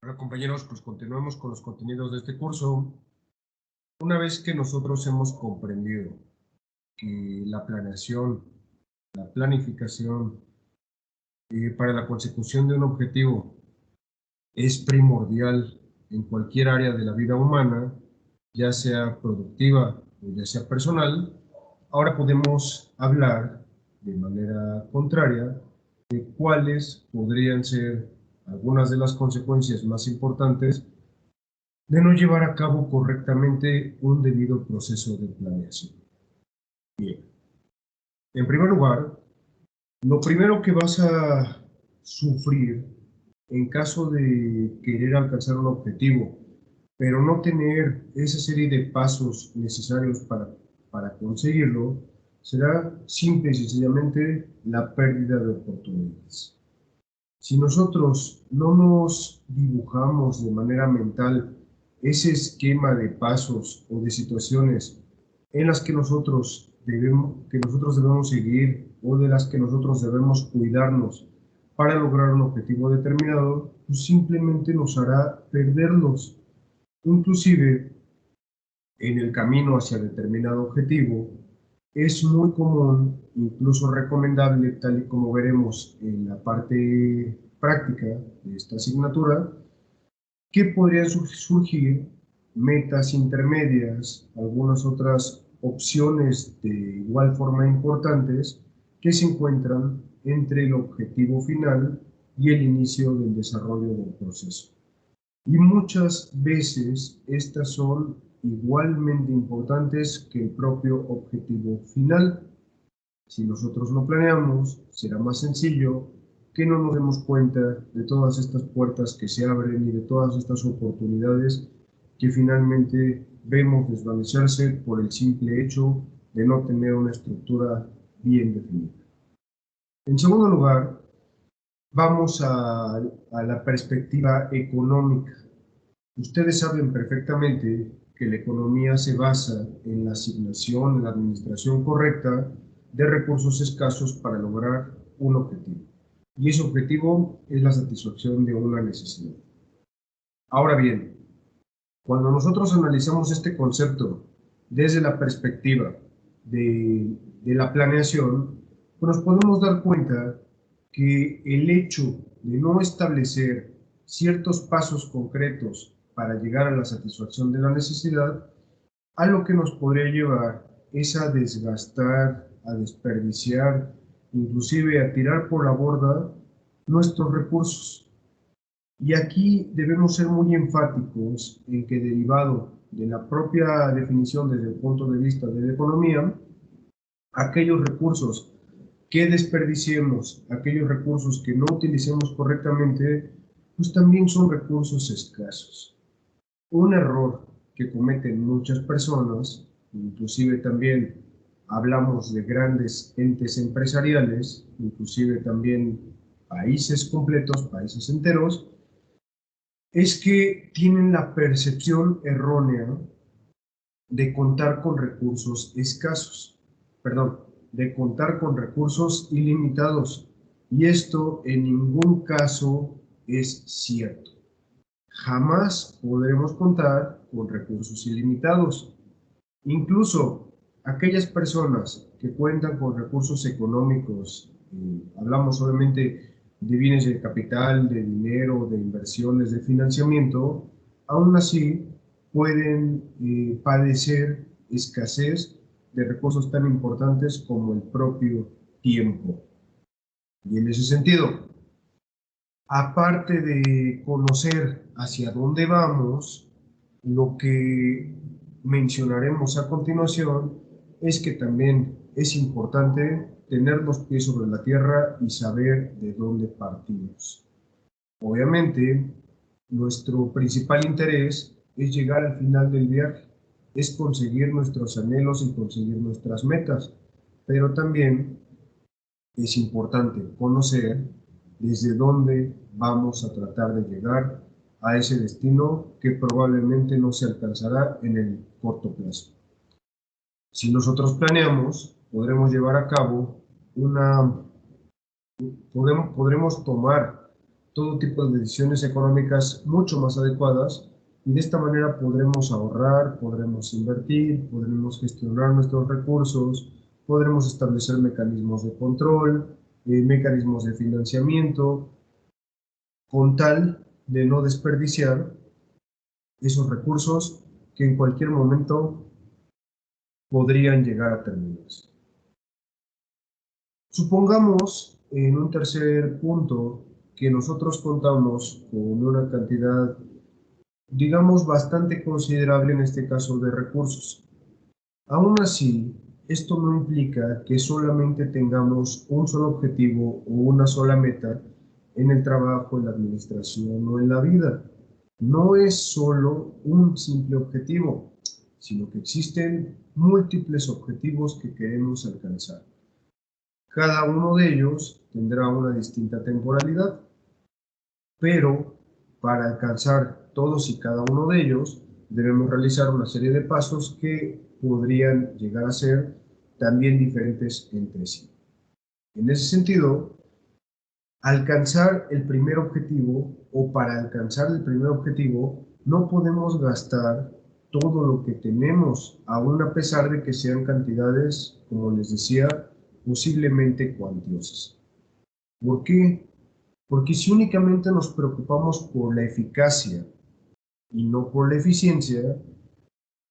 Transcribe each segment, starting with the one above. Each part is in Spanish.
Bueno, compañeros, pues continuamos con los contenidos de este curso. Una vez que nosotros hemos comprendido que la planeación, la planificación para la consecución de un objetivo es primordial en cualquier área de la vida humana, ya sea productiva o ya sea personal, ahora podemos hablar de manera contraria de cuáles podrían ser algunas de las consecuencias más importantes de no llevar a cabo correctamente un debido proceso de planeación. Bien, en primer lugar, lo primero que vas a sufrir en caso de querer alcanzar un objetivo, pero no tener esa serie de pasos necesarios para conseguirlo, será simple y sencillamente la pérdida de oportunidades. Si nosotros no nos dibujamos de manera mental ese esquema de pasos o de situaciones en las que nosotros debemos seguir o de las que nosotros debemos cuidarnos para lograr un objetivo determinado, pues simplemente nos hará perderlos. Inclusive, en el camino hacia determinado objetivo, es muy común, incluso recomendable, tal y como veremos en la parte práctica de esta asignatura, que podrían surgir metas intermedias, algunas otras opciones de igual forma importantes que se encuentran entre el objetivo final y el inicio del desarrollo del proceso. Y muchas veces estas son igualmente importantes que el propio objetivo final. Si nosotros lo planeamos, será más sencillo que no nos demos cuenta de todas estas puertas que se abren y de todas estas oportunidades que finalmente vemos desvanecerse por el simple hecho de no tener una estructura bien definida. En segundo lugar, vamos a la perspectiva económica. Ustedes saben perfectamente que la economía se basa en la asignación, en la administración correcta de recursos escasos para lograr un objetivo. Y ese objetivo es la satisfacción de una necesidad. Ahora bien, cuando nosotros analizamos este concepto desde la perspectiva de la planeación, pues nos podemos dar cuenta que el hecho de no establecer ciertos pasos concretos para llegar a la satisfacción de la necesidad, a lo que nos podría llevar es a desgastar, a desperdiciar, inclusive a tirar por la borda nuestros recursos. Y aquí debemos ser muy enfáticos en que, derivado de la propia definición desde el punto de vista de la economía, aquellos recursos que desperdiciemos, aquellos recursos que no utilicemos correctamente, pues también son recursos escasos. Un error que cometen muchas personas, inclusive también hablamos de grandes entes empresariales, inclusive también países completos, países enteros, es que tienen la percepción errónea de contar con recursos escasos, perdón, de contar con recursos ilimitados. Y esto en ningún caso es cierto. Jamás podremos contar con recursos ilimitados. Incluso aquellas personas que cuentan con recursos económicos, hablamos obviamente de bienes de capital, de dinero, de inversiones, de financiamiento, aún así pueden padecer escasez de recursos tan importantes como el propio tiempo. Y en ese sentido, aparte de conocer hacia dónde vamos, lo que mencionaremos a continuación es que también es importante tener los pies sobre la tierra y saber de dónde partimos. Obviamente, nuestro principal interés es llegar al final del viaje, es conseguir nuestros anhelos y conseguir nuestras metas, pero también es importante conocer desde dónde vamos a tratar de llegar a ese destino que probablemente no se alcanzará en el corto plazo. Si nosotros planeamos, podremos llevar a cabo podremos tomar todo tipo de decisiones económicas mucho más adecuadas, y de esta manera podremos ahorrar, podremos invertir, podremos gestionar nuestros recursos, podremos establecer mecanismos de control, mecanismos de financiamiento, con tal de no desperdiciar esos recursos que en cualquier momento podrían llegar a terminarse. Supongamos, en un tercer punto, que nosotros contamos con una cantidad, digamos, bastante considerable en este caso de recursos. Aún así, esto no implica que solamente tengamos un solo objetivo o una sola meta en el trabajo, en la administración o en la vida. No es solo un simple objetivo, sino que existen múltiples objetivos que queremos alcanzar. Cada uno de ellos tendrá una distinta temporalidad, pero para alcanzar todos y cada uno de ellos debemos realizar una serie de pasos que podrían llegar a ser también diferentes entre sí. En ese sentido, alcanzar el primer objetivo, o para alcanzar el primer objetivo, no podemos gastar todo lo que tenemos, aún a pesar de que sean cantidades, como les decía, posiblemente cuantiosas. ¿Por qué? Porque si únicamente nos preocupamos por la eficacia y no por la eficiencia,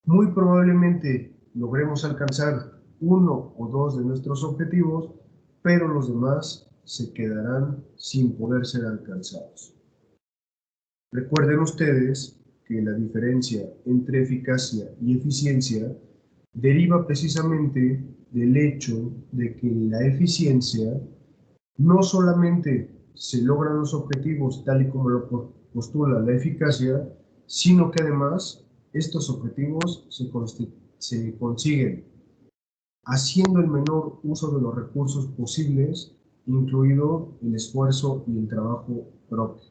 muy probablemente logremos alcanzar uno o dos de nuestros objetivos, pero los demás se quedarán sin poder ser alcanzados. Recuerden ustedes que la diferencia entre eficacia y eficiencia deriva precisamente del hecho de que la eficiencia no solamente se logran los objetivos tal y como lo postula la eficacia, sino que además estos objetivos se consiguen haciendo el menor uso de los recursos posibles, incluido el esfuerzo y el trabajo propio.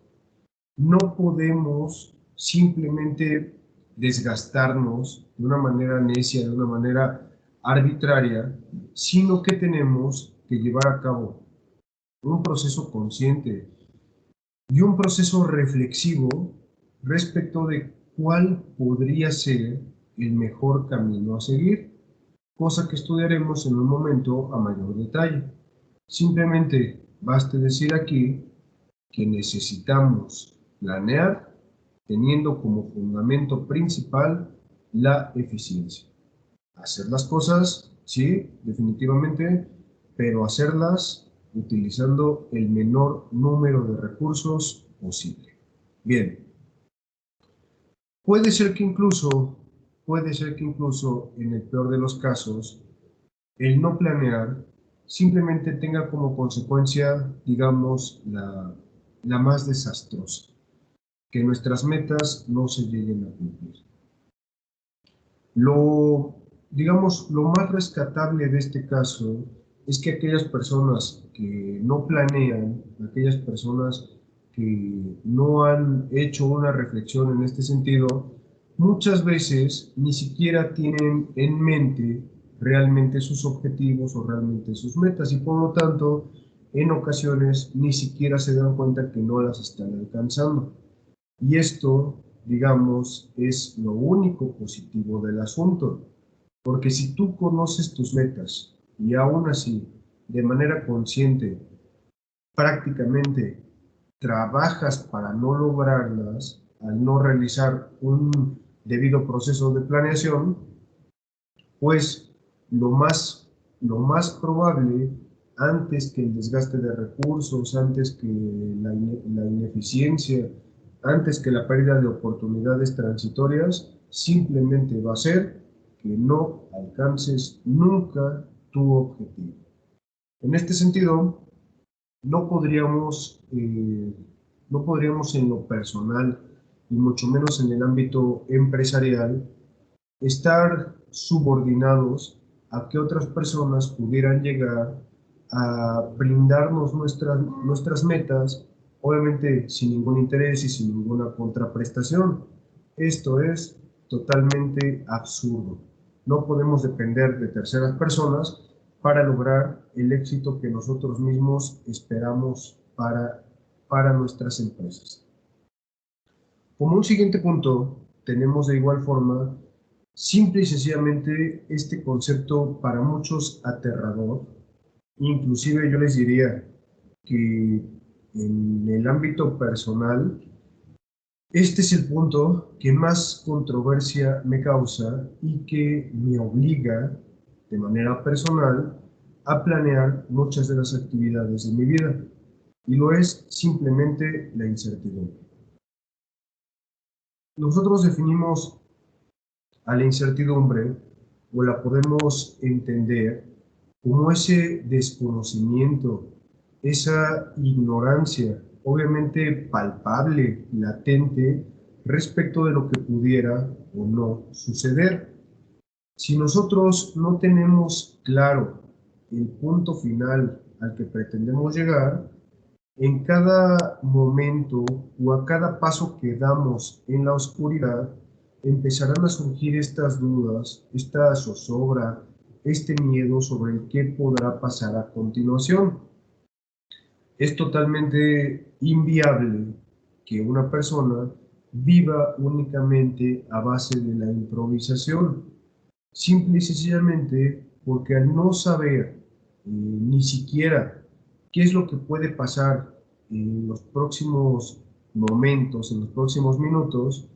No podemos simplemente desgastarnos de una manera necia, de una manera arbitraria, sino que tenemos que llevar a cabo un proceso consciente y un proceso reflexivo respecto de cuál podría ser el mejor camino a seguir, cosa que estudiaremos en un momento a mayor detalle. Simplemente baste decir aquí que necesitamos planear teniendo como fundamento principal la eficiencia. Hacer las cosas, sí, definitivamente, pero hacerlas utilizando el menor número de recursos posible. Bien, puede ser que incluso en el peor de los casos, el no planear simplemente tenga como consecuencia, digamos, la más desastrosa, que nuestras metas no se lleguen a cumplir. Lo más rescatable de este caso es que aquellas personas que no planean, aquellas personas que no han hecho una reflexión en este sentido, muchas veces ni siquiera tienen en mente realmente sus objetivos o realmente sus metas, y por lo tanto, en ocasiones ni siquiera se dan cuenta que no las están alcanzando. Y esto, digamos, es lo único positivo del asunto, porque si tú conoces tus metas y aún así, de manera consciente, prácticamente trabajas para no lograrlas, al no realizar un debido proceso de planeación, pues lo más probable, antes que el desgaste de recursos, antes que la ineficiencia, antes que la pérdida de oportunidades transitorias, simplemente va a ser que no alcances nunca tu objetivo. En este sentido, no podríamos, eh, no podríamos en lo personal y mucho menos en el ámbito empresarial estar subordinados a que otras personas pudieran llegar a brindarnos nuestras metas, obviamente sin ningún interés y sin ninguna contraprestación. Esto es totalmente absurdo. No podemos depender de terceras personas para lograr el éxito que nosotros mismos esperamos para para nuestras empresas. Como un siguiente punto, tenemos de igual forma, simple y sencillamente, este concepto para muchos aterrador. Inclusive yo les diría que en el ámbito personal, este es el punto que más controversia me causa y que me obliga de manera personal a planear muchas de las actividades de mi vida. Y lo es simplemente la incertidumbre. Nosotros definimos a la incertidumbre o la podemos entender como ese desconocimiento, esa ignorancia, obviamente palpable, latente, respecto de lo que pudiera o no suceder. Si nosotros no tenemos claro el punto final al que pretendemos llegar, en cada momento o a cada paso que damos en la oscuridad, empezarán a surgir estas dudas, esta zozobra, este miedo sobre el qué podrá pasar a continuación. Es totalmente inviable que una persona viva únicamente a base de la improvisación, simple y sencillamente porque al no saber ni siquiera qué es lo que puede pasar en los próximos momentos, en los próximos minutos,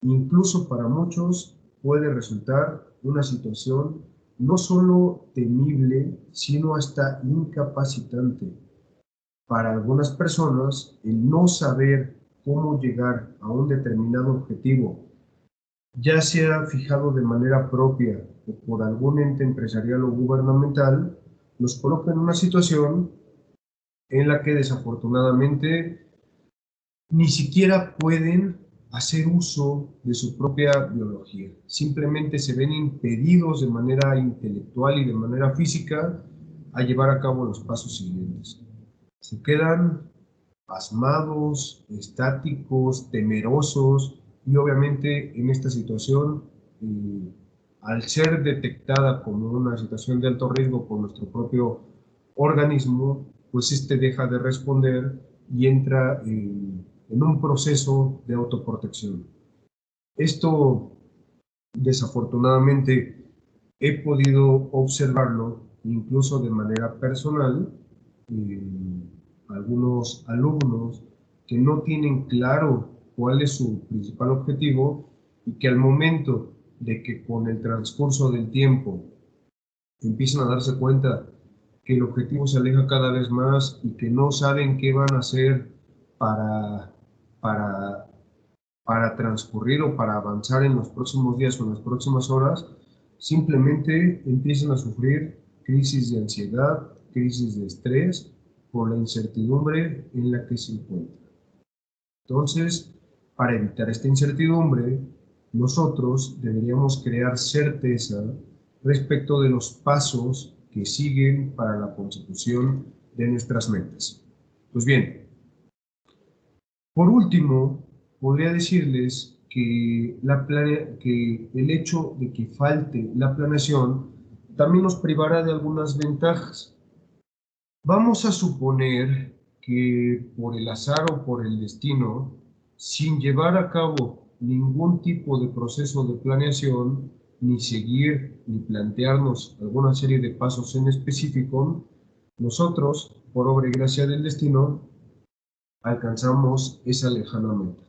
incluso para muchos puede resultar una situación no solo temible, sino hasta incapacitante. Para algunas personas, el no saber cómo llegar a un determinado objetivo, ya sea fijado de manera propia o por algún ente empresarial o gubernamental, los coloca en una situación en la que desafortunadamente ni siquiera pueden hacer uso de su propia biología. Simplemente se ven impedidos de manera intelectual y de manera física a llevar a cabo los pasos siguientes. Se quedan pasmados, estáticos, temerosos y obviamente en esta situación, al ser detectada como una situación de alto riesgo por nuestro propio organismo, pues este deja de responder y entra en un proceso de autoprotección. Esto, desafortunadamente, he podido observarlo incluso de manera personal, algunos alumnos que no tienen claro cuál es su principal objetivo y que al momento de que con el transcurso del tiempo empiezan a darse cuenta que el objetivo se aleja cada vez más y que no saben qué van a hacer para, para, para transcurrir o para avanzar en los próximos días o en las próximas horas, simplemente empiezan a sufrir crisis de ansiedad, crisis de estrés por la incertidumbre en la que se encuentran. Entonces, para evitar esta incertidumbre, nosotros deberíamos crear certeza respecto de los pasos que siguen para la consecución de nuestras metas. Pues bien, por último, podría decirles que, que el hecho de que falte la planeación también nos privará de algunas ventajas. Vamos a suponer que por el azar o por el destino, sin llevar a cabo ningún tipo de proceso de planeación, ni seguir ni plantearnos alguna serie de pasos en específico, nosotros, por obra y gracia del destino, alcanzamos esa lejana meta.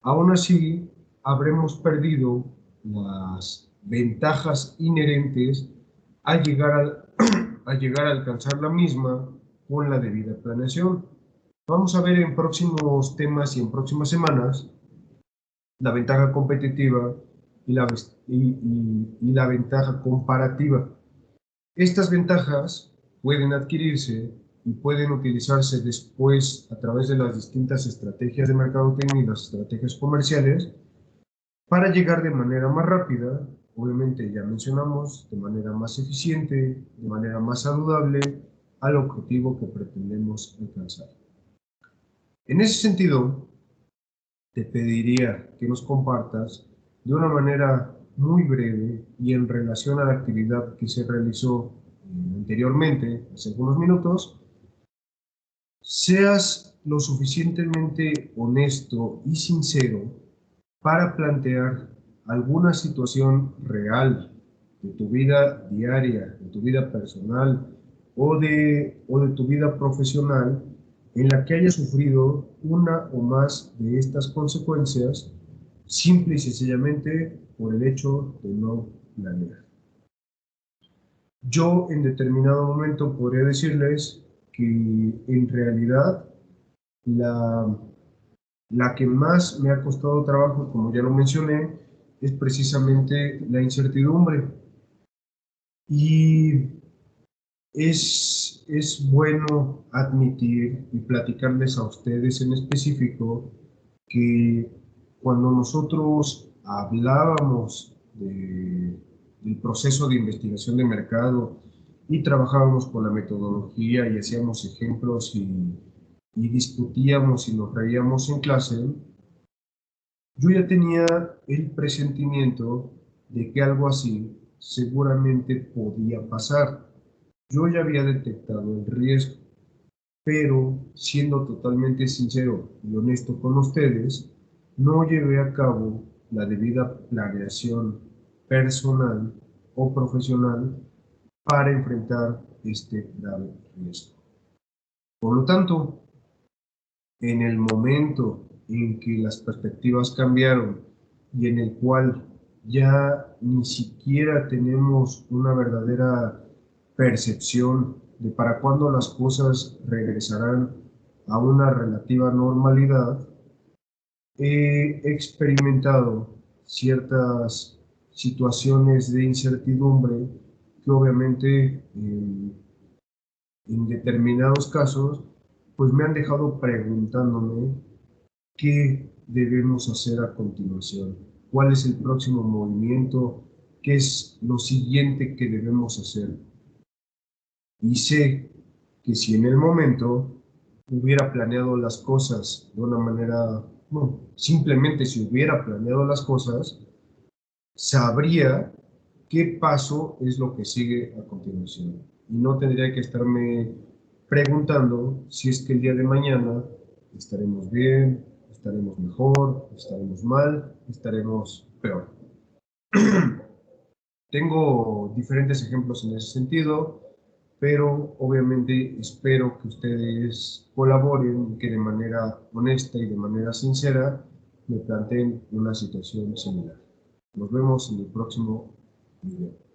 Aún así, habremos perdido las ventajas inherentes a a llegar a alcanzar la misma con la debida planeación. Vamos a ver en próximos temas y en próximas semanas la ventaja competitiva y la ventaja comparativa. Estas ventajas pueden adquirirse y pueden utilizarse después a través de las distintas estrategias de mercadotecnia y las estrategias comerciales para llegar de manera más rápida, obviamente ya mencionamos, de manera más eficiente, de manera más saludable al objetivo que pretendemos alcanzar. En ese sentido, te pediría que nos compartas de una manera muy breve y en relación a la actividad que se realizó anteriormente, hace algunos minutos, seas lo suficientemente honesto y sincero para plantear alguna situación real de tu vida diaria, de tu vida personal o de tu vida profesional en la que hayas sufrido una o más de estas consecuencias simple y sencillamente por el hecho de no planear. Yo en determinado momento podría decirles que en realidad la, la que más me ha costado trabajo, como ya lo mencioné, es precisamente la incertidumbre. Y es bueno admitir y platicarles a ustedes en específico que cuando nosotros hablábamos del proceso de investigación de mercado y trabajábamos con la metodología y hacíamos ejemplos y discutíamos y nos reíamos en clase, yo ya tenía el presentimiento de que algo así seguramente podía pasar. Yo ya había detectado el riesgo, pero siendo totalmente sincero y honesto con ustedes, no llevé a cabo la debida planeación personal o profesional para enfrentar este grave riesgo. Por lo tanto, en el momento en que las perspectivas cambiaron y en el cual ya ni siquiera tenemos una verdadera percepción de para cuándo las cosas regresarán a una relativa normalidad, he experimentado ciertas situaciones de incertidumbre que obviamente en determinados casos pues me han dejado preguntándome qué debemos hacer a continuación, cuál es el próximo movimiento, qué es lo siguiente que debemos hacer. Y sé que si en el momento hubiera planeado las cosas de una manera, bueno, simplemente si hubiera planeado las cosas, sabría qué paso es lo que sigue a continuación. Y no tendría que estarme preguntando si es que el día de mañana estaremos bien, estaremos mejor, estaremos mal, estaremos peor. Tengo diferentes ejemplos en ese sentido, pero obviamente espero que ustedes colaboren y que de manera honesta y de manera sincera me planteen una situación similar. Nos vemos en el próximo video.